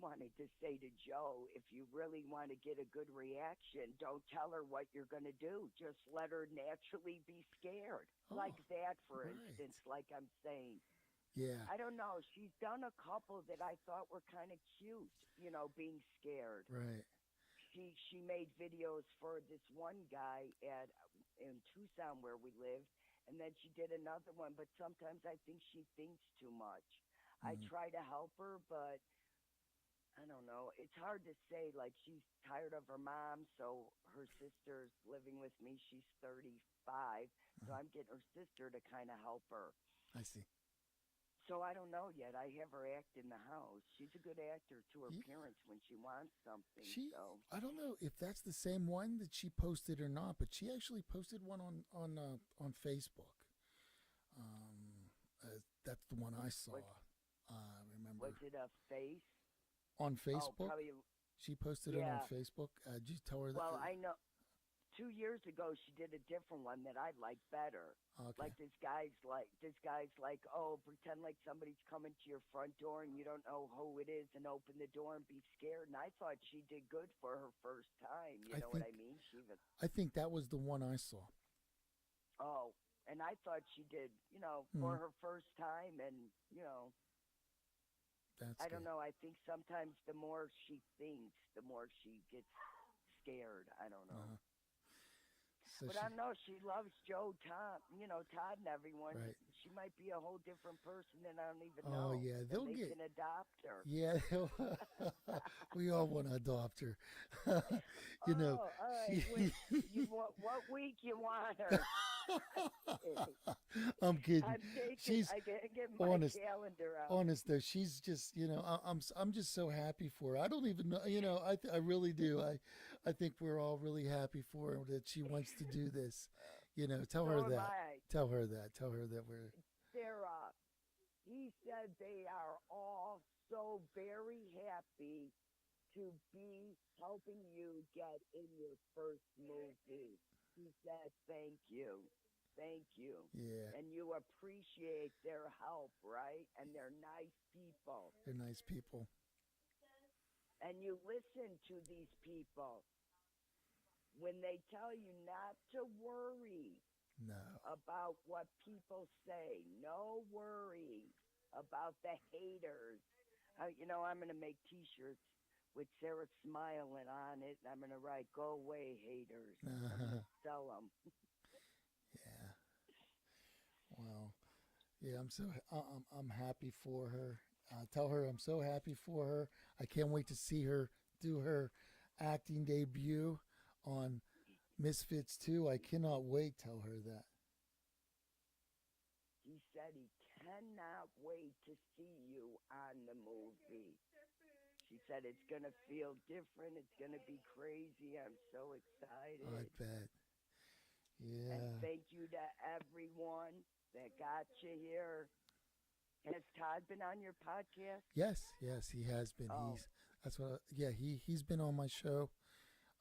Speaker 3: wanted to say to Joe, if you really want to get a good reaction, don't tell her what you're going to do. Just let her naturally be scared.
Speaker 2: Oh,
Speaker 3: Like that, for
Speaker 2: right.
Speaker 3: instance, like I'm saying.
Speaker 2: Yeah.
Speaker 3: I don't know. She's done a couple that I thought were kind of cute, being scared.
Speaker 2: Right.
Speaker 3: She made videos for this one guy in Tucson where we lived, and then she did another one. But sometimes I think she thinks too much. I
Speaker 2: Hmm.
Speaker 3: try to help her, but I don't know. It's hard to say. Like she's tired of her mom, so her sister's living with me. She's 35, so
Speaker 2: Hmm.
Speaker 3: I'm getting her sister to kind of help her.
Speaker 2: I see.
Speaker 3: So I don't know yet. I have her act in the house. She's a good actor to her
Speaker 2: Yeah.
Speaker 3: parents when she wants something.
Speaker 2: She,
Speaker 3: So
Speaker 2: I don't know if that's the same one that she posted or not, but she actually posted one on Facebook. That's the one I saw.
Speaker 3: was
Speaker 2: Remember
Speaker 3: it a face?
Speaker 2: on
Speaker 3: Oh,
Speaker 2: Facebook.
Speaker 3: probably.
Speaker 2: She posted it on
Speaker 3: Yeah.
Speaker 2: Facebook. Did you tell her that?
Speaker 3: Well, I know. 2 years ago she did a different one that I like better.
Speaker 2: Okay.
Speaker 3: Like this guy's like, oh, pretend like somebody's coming to your front door and you don't know who it is and open the door and be scared. And I thought she did good for her first time. You know what I mean? She even
Speaker 2: I think that was the one I saw.
Speaker 3: oh, and I thought she did, for her first time, and
Speaker 2: That's
Speaker 3: I
Speaker 2: good.
Speaker 3: don't know. I think sometimes the more she thinks, the more she gets scared. I don't know.
Speaker 2: Uh-huh. So
Speaker 3: But I don't know. She loves Todd and everyone.
Speaker 2: Right.
Speaker 3: She might be a whole different person than I don't even
Speaker 2: Oh,
Speaker 3: know.
Speaker 2: yeah,
Speaker 3: And
Speaker 2: they'll
Speaker 3: then they
Speaker 2: get-
Speaker 3: can adopt her.
Speaker 2: Yeah, we all want to adopt her. You know,
Speaker 3: Oh, all right.
Speaker 2: she,
Speaker 3: What week you want her?
Speaker 2: I'm kidding.
Speaker 3: I'm taking.
Speaker 2: She's
Speaker 3: I get my
Speaker 2: honest.
Speaker 3: calendar out.
Speaker 2: Honest though, she's just I'm just so happy for her. I don't even know, I really do. I think we're all really happy for her that she wants to do this. Tell
Speaker 3: So
Speaker 2: her
Speaker 3: am
Speaker 2: that.
Speaker 3: I.
Speaker 2: Tell her that. Tell her that we're
Speaker 3: Sarah, he said they are all so very happy to be helping you get in your first movie. He said, thank you. Thank you.
Speaker 2: yeah,
Speaker 3: And you appreciate their help, right? And they're nice people.
Speaker 2: they're nice people.
Speaker 3: And you listen to these people when they tell you not to worry
Speaker 2: No.
Speaker 3: about what people say. No worry about the haters. I'm going to make T-shirts with Sarah smiling on it, and I'm going to write, go away, haters. I'm going to sell them.
Speaker 2: Yeah. Well, yeah, I'm happy for her. Tell her I'm so happy for her. I can't wait to see her do her acting debut on Misfits 2. I cannot wait. Tell her that.
Speaker 3: He said he cannot wait to see you on the movie. She said it's going to feel different. It's going to be crazy. I'm so excited.
Speaker 2: I bet.
Speaker 3: And
Speaker 2: Yeah.
Speaker 3: thank you to everyone that got you here. Has Todd been on your podcast?
Speaker 2: Yes, he has been.
Speaker 3: Oh.
Speaker 2: He's been on my show.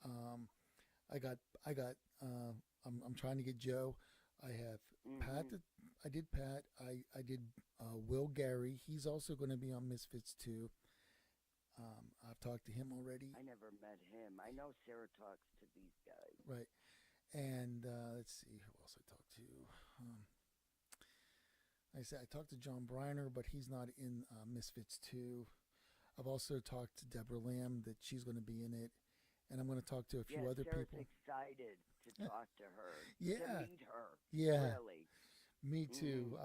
Speaker 2: I got I'm trying to get Joe. I have Pat. I did Pat. I did Will Gary. He's also going to be on Misfits too. I've talked to him already.
Speaker 3: I never met him. I know Sarah talks to these guys.
Speaker 2: Right. And let's see who else I talked to. Like I said, I talked to John Briner, but he's not in Misfits 2. I've also talked to Deborah Lamb that she's going to be in it. And I'm going to talk to a few other
Speaker 3: Sarah's
Speaker 2: people.
Speaker 3: excited to talk to her.
Speaker 2: Yeah.
Speaker 3: To meet her.
Speaker 2: Yeah.
Speaker 3: Really.
Speaker 2: Me too.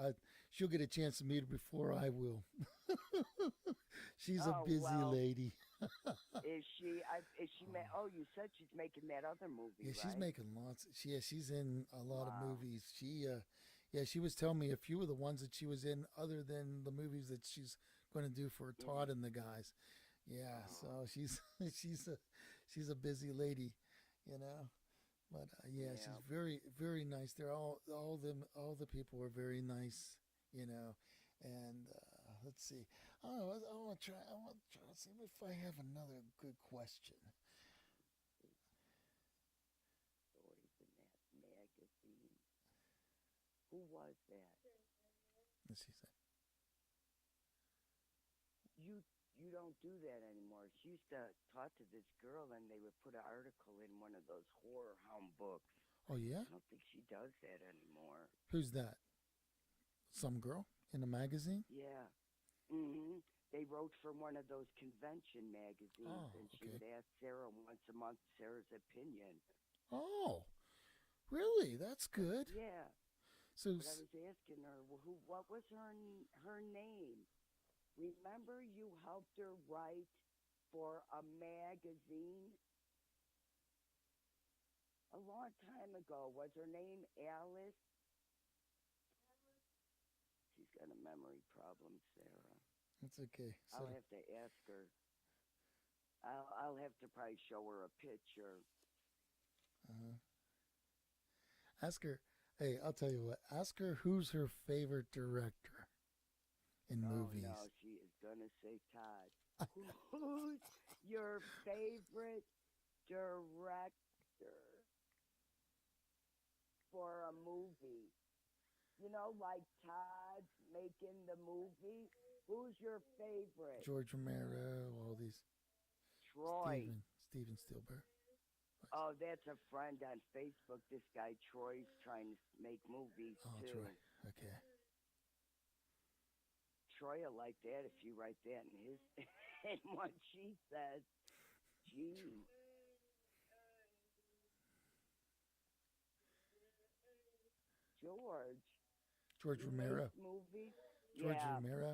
Speaker 2: She'll get a chance to meet her before I will. She's a busy lady.
Speaker 3: Is she? You said she's making that other movie,
Speaker 2: Yeah, she's
Speaker 3: right?
Speaker 2: making lots. She's in a lot of movies. She was telling me a few of the ones that she was in, other than the movies that she's going to do for Todd and the guys. Yeah, so she's she's a busy lady, But she's very, very nice. They're all the people are very nice, And let's see. I want to try to see if I have another good question.
Speaker 3: Stories in that magazine. Who was that?
Speaker 2: Let's see.
Speaker 3: You don't do that anymore. She used to talk to this girl, and they would put an article in one of those horror hound books.
Speaker 2: Oh yeah?
Speaker 3: I don't think she does that anymore.
Speaker 2: Who's that? Some girl in a magazine?
Speaker 3: Yeah. They wrote for one of those convention magazines, and she would ask Sarah once a month Sarah's opinion.
Speaker 2: Oh, really? That's good.
Speaker 3: Yeah.
Speaker 2: So
Speaker 3: but I was asking her, what was her name? Remember you helped her write for a magazine a long time ago. Was her name Alice? She's got a memory problem, Sarah.
Speaker 2: That's okay. So,
Speaker 3: I'll have to ask her. I'll have to probably show her a picture.
Speaker 2: ask her. Hey, I'll tell you what. Ask her who's her favorite director in movies.
Speaker 3: No, she is gonna say Todd. Who's your favorite director? for a movie? You know, like Todd's making the movie. Who's your favorite?
Speaker 2: George Romero, all these.
Speaker 3: Troy.
Speaker 2: Steven Spielberg.
Speaker 3: Oh, that's a friend on Facebook. This guy Troy's trying to make movies
Speaker 2: Oh,
Speaker 3: too.
Speaker 2: Troy. Okay.
Speaker 3: Troy will like that if you write that in his in what she says. Gee.
Speaker 2: George
Speaker 3: You
Speaker 2: Romero.
Speaker 3: make movies?
Speaker 2: George
Speaker 3: Yeah.
Speaker 2: Romero.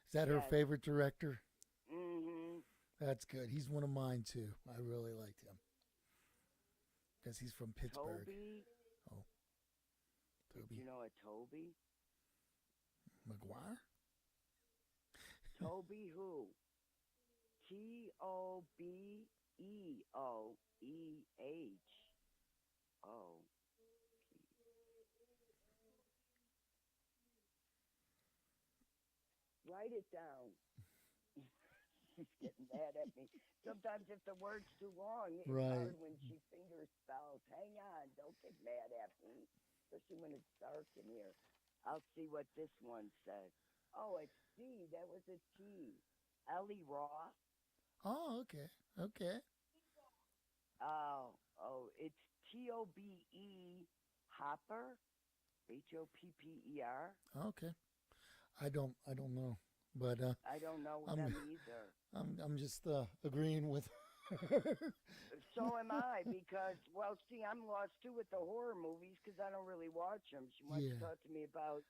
Speaker 2: Is that her
Speaker 3: Yes.
Speaker 2: favorite director?
Speaker 3: Mm-hmm.
Speaker 2: That's good. He's one of mine too. I really liked him because he's from Pittsburgh.
Speaker 3: Toby.
Speaker 2: Oh,
Speaker 3: Did
Speaker 2: Toby
Speaker 3: you know a Toby?
Speaker 2: Maguire.
Speaker 3: Toby who? Tobeeoeh. Oh. Write it down. She's getting mad at me. Sometimes if the word's too long, it's
Speaker 2: Right.
Speaker 3: hard when she finger spells. Hang on, don't get mad at me, especially when it's dark in here. I'll see what this one says. Oh, it's C. That was a T. Ellie Roth.
Speaker 2: Oh, okay. Okay.
Speaker 3: Oh, it's Tobe Hopper. Hopper.
Speaker 2: Okay. I don't know, but
Speaker 3: I don't know
Speaker 2: I'm-
Speaker 3: them either.
Speaker 2: I'm just agreeing with.
Speaker 3: So am I, because, well, see, I'm lost too with the horror movies because I don't really watch them. She wants
Speaker 2: Yeah.
Speaker 3: to talk to me about,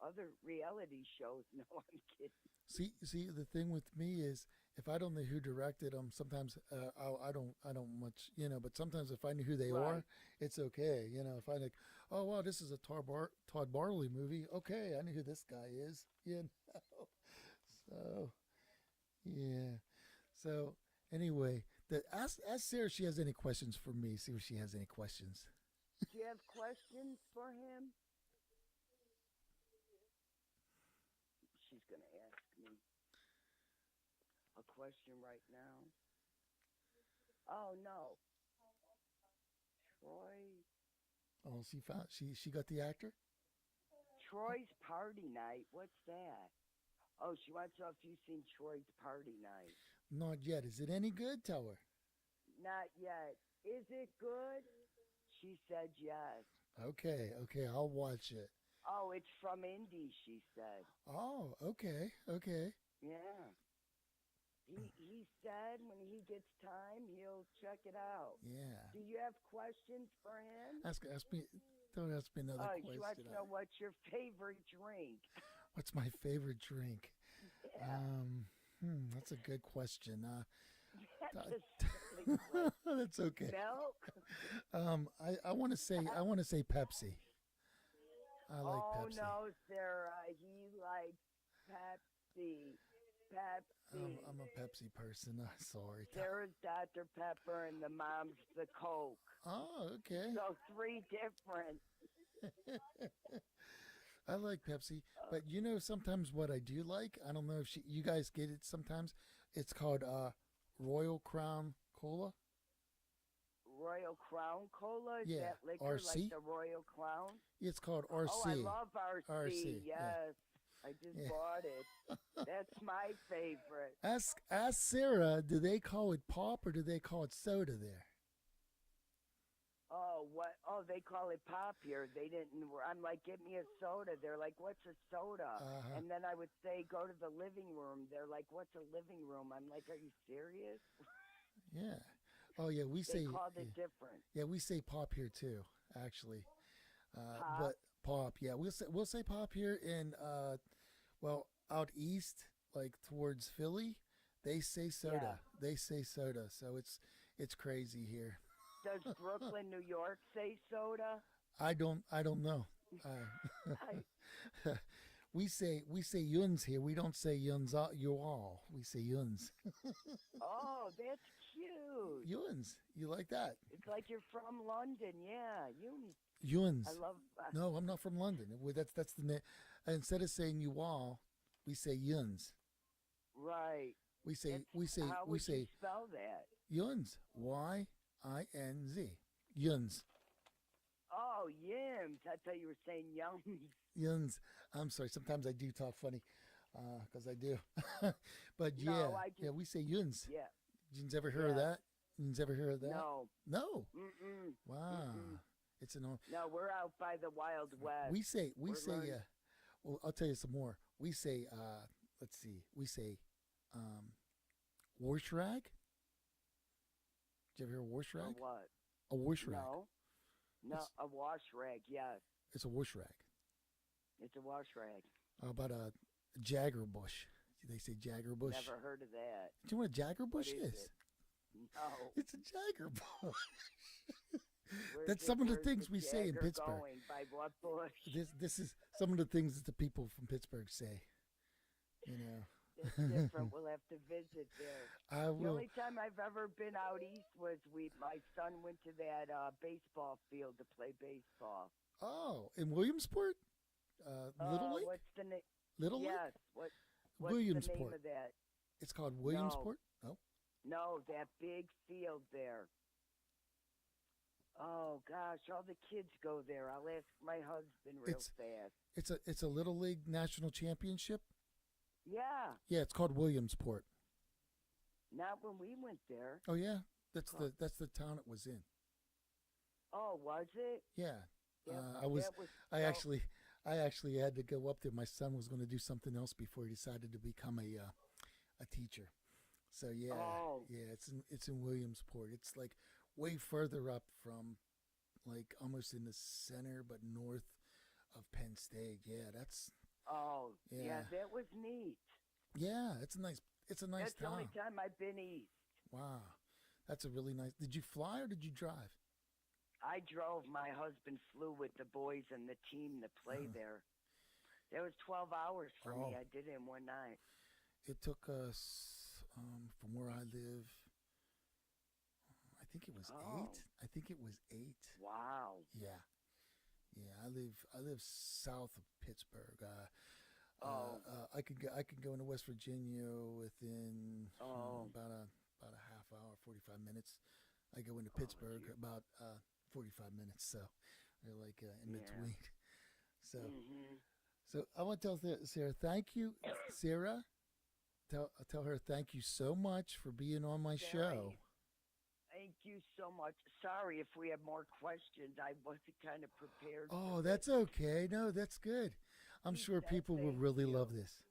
Speaker 3: other reality shows. No, I'm kidding.
Speaker 2: See, the thing with me is if I don't know who directed them, sometimes I don't much, but sometimes if I knew who they
Speaker 3: Right.
Speaker 2: are, it's okay. If I like, oh wow, this is a Todd Barley movie. Okay, I know who this guy is. So yeah. So anyway, ask Sarah if she has any questions for me. See if she has any questions.
Speaker 3: Do you have questions for him? She's going to ask me a question right now. Oh, no. Troy.
Speaker 2: Oh, she got the actor.
Speaker 3: Troy's Party Night. What's that? Oh, she wants to know if you've seen Troy's Party Night.
Speaker 2: Not yet. Is it any good? Tell her.
Speaker 3: Not yet. Is it good? She said yes.
Speaker 2: Okay, I'll watch it.
Speaker 3: Oh, it's from Indy, she said.
Speaker 2: Oh, okay.
Speaker 3: Yeah. He said when he gets time, he'll check it out.
Speaker 2: Yeah.
Speaker 3: Do you have questions for him?
Speaker 2: Ask me. Don't ask me another
Speaker 3: Oh,
Speaker 2: question.
Speaker 3: she wants to know what's your favorite drink.
Speaker 2: What's my favorite drink?
Speaker 3: Yeah.
Speaker 2: That's a good question.
Speaker 3: That's a silly question.
Speaker 2: That's okay.
Speaker 3: Milk?
Speaker 2: I want to say Pepsi. I like
Speaker 3: Oh,
Speaker 2: Pepsi.
Speaker 3: no, Sarah. He likes Pepsi. Pepsi.
Speaker 2: I'm a Pepsi person. Sorry.
Speaker 3: Sarah's Dr. Pepper and the mom's the Coke.
Speaker 2: Oh, okay.
Speaker 3: So 3 different.
Speaker 2: I like Pepsi, but sometimes what I do like, I don't know if you guys get it sometimes. It's called Royal Crown Cola.
Speaker 3: Royal Crown Cola? Is
Speaker 2: Yeah,
Speaker 3: that liquor
Speaker 2: RC?
Speaker 3: like the Royal Crown?
Speaker 2: It's called RC.
Speaker 3: Oh, I love RC.
Speaker 2: RC,
Speaker 3: Yes.
Speaker 2: yeah.
Speaker 3: I just
Speaker 2: Yeah.
Speaker 3: bought it. That's my favorite.
Speaker 2: Ask Sarah, do they call it pop or do they call it soda there?
Speaker 3: Oh, what? Oh, they call it pop here. They didn't. I'm like, get me a soda. They're like, what's a soda?
Speaker 2: Uh-huh.
Speaker 3: And then I would say, go to the living room. They're like, what's a living room? I'm like, are you serious?
Speaker 2: Yeah. Oh yeah, we
Speaker 3: They
Speaker 2: say
Speaker 3: called it different.
Speaker 2: yeah, we say pop here too, actually.
Speaker 3: Pop?
Speaker 2: But pop, yeah, we'll say pop here in out east, like towards Philly, they say soda.
Speaker 3: Yeah.
Speaker 2: They say soda, so it's crazy here.
Speaker 3: Does Brooklyn, New York say soda?
Speaker 2: I don't know. We say yuns here. We don't say yuns you all. We say yuns.
Speaker 3: Oh, that's cute.
Speaker 2: Yuns. You like that?
Speaker 3: It's like you're from London. Yeah,
Speaker 2: Yuns.
Speaker 3: I love.
Speaker 2: No, I'm not from London. That's the name. Instead of saying you all, we say yuns.
Speaker 3: Right.
Speaker 2: We say
Speaker 3: How would you spell that?
Speaker 2: yuns. YINZ. Yuns.
Speaker 3: Oh, yams. I thought you were saying yums.
Speaker 2: Yuns. I'm sorry. Sometimes I do talk funny, because I do. But
Speaker 3: No,
Speaker 2: yeah,
Speaker 3: I just,
Speaker 2: yeah, we say yuns.
Speaker 3: yeah.
Speaker 2: Yuns ever heard of
Speaker 3: Yes.
Speaker 2: that? Yuns ever heard of that?
Speaker 3: No.
Speaker 2: No.
Speaker 3: Mm-mm.
Speaker 2: Wow.
Speaker 3: Mm-mm.
Speaker 2: It's an.
Speaker 3: No, we're out by the Wild West.
Speaker 2: We
Speaker 3: We're
Speaker 2: say.
Speaker 3: learning.
Speaker 2: Well, I'll tell you some more. We say. Let's see. We say. Wash rag. Did you ever hear a wash
Speaker 3: A
Speaker 2: rag?
Speaker 3: what?
Speaker 2: A wash rag.
Speaker 3: No. No,
Speaker 2: It's-
Speaker 3: a wash rag, yes.
Speaker 2: It's a wash rag.
Speaker 3: It's a wash rag.
Speaker 2: How about a Jagger bush? They say Jagger bush.
Speaker 3: Never heard of that.
Speaker 2: Do you know what a Jagger bush
Speaker 3: What is
Speaker 2: is?
Speaker 3: it? No.
Speaker 2: It's a Jagger bush.
Speaker 3: Where's
Speaker 2: That's
Speaker 3: it-
Speaker 2: some of the
Speaker 3: where's
Speaker 2: things we say in
Speaker 3: Jagger
Speaker 2: Pittsburgh.
Speaker 3: Going? By what bush?
Speaker 2: This is some of the things that the people from Pittsburgh say. You know.
Speaker 3: It's different. We'll have to visit there.
Speaker 2: I
Speaker 3: The
Speaker 2: will.
Speaker 3: only time I've ever been out east was my son went to that baseball field to play baseball.
Speaker 2: Oh, in Williamsport, Little Lake.
Speaker 3: What's the name?
Speaker 2: Little Lake.
Speaker 3: Yes. What's the name
Speaker 2: Williamsport.
Speaker 3: of that?
Speaker 2: It's called Williamsport. No.
Speaker 3: No, that big field there. Oh gosh, all the kids go there. I'll ask my husband real fast.
Speaker 2: It's a Little League national championship.
Speaker 3: Yeah,
Speaker 2: Yeah, it's called Williamsport.
Speaker 3: not when we went there.
Speaker 2: Oh yeah, that's the town it was in.
Speaker 3: Oh, was it?
Speaker 2: Yeah,
Speaker 3: That-
Speaker 2: I was.
Speaker 3: that was
Speaker 2: I
Speaker 3: no,
Speaker 2: actually had to go up there. My son was going to do something else before he decided to become a teacher. So yeah,
Speaker 3: Oh.
Speaker 2: yeah, it's in Williamsport. It's like way further up from, like almost in the center, but north of Penn State. Yeah, that's
Speaker 3: Oh, yeah,
Speaker 2: Yeah.
Speaker 3: that was neat.
Speaker 2: yeah, it's a nice
Speaker 3: That's the only
Speaker 2: town.
Speaker 3: time I've been east.
Speaker 2: Wow, that's a really nice. Did you fly or did you drive?
Speaker 3: I drove. My husband flew with the boys and the team to play there. That was 12 hours for me.
Speaker 2: Oh.
Speaker 3: I did it in one night.
Speaker 2: It took us from where I live. I think it was
Speaker 3: Oh.
Speaker 2: 8. I think it was 8.
Speaker 3: Wow.
Speaker 2: Yeah, yeah. I live south of Pittsburgh. I could go into West Virginia within about a half hour, 45 minutes. I go into Pittsburgh
Speaker 3: gee.
Speaker 2: about 45 minutes. So they're like in
Speaker 3: Yeah.
Speaker 2: between. So
Speaker 3: Hmm.
Speaker 2: so I want to tell Sarah, thank you, Sarah. Tell her thank you so much for being on my show.
Speaker 3: Thank you so much. Sorry if we have more questions. I wasn't kind of prepared.
Speaker 2: Oh,
Speaker 3: for
Speaker 2: that's
Speaker 3: this.
Speaker 2: okay. No, that's good. I'm
Speaker 3: He
Speaker 2: sure
Speaker 3: said
Speaker 2: people will
Speaker 3: thank
Speaker 2: really
Speaker 3: you.
Speaker 2: love this.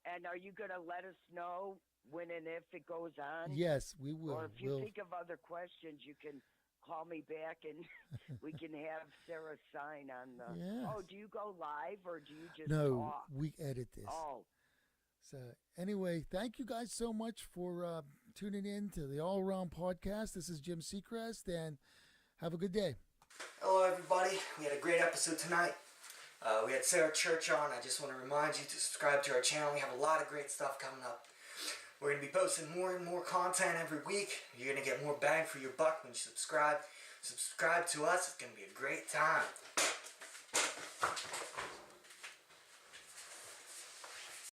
Speaker 3: And are you going to let us know when and if it goes on?
Speaker 2: Yes, we will.
Speaker 3: Or if you
Speaker 2: We'll-
Speaker 3: think of other questions, you can call me back and we can have Sarah sign on the.
Speaker 2: Yes.
Speaker 3: Oh, do you go live or do you just
Speaker 2: no,
Speaker 3: talk?
Speaker 2: we edit this.
Speaker 3: Oh,
Speaker 2: So anyway, thank you guys so much for tuning in to the All Around Podcast. This is Jim Seacrest, and have a good day.
Speaker 1: Hello, everybody. We had a great episode tonight. We had Sarah Church on. I just want to remind you to subscribe to our channel. We have a lot of great stuff coming up. We're going to be posting more and more content every week. You're going to get more bang for your buck when you subscribe. Subscribe to us. It's going to be a great time.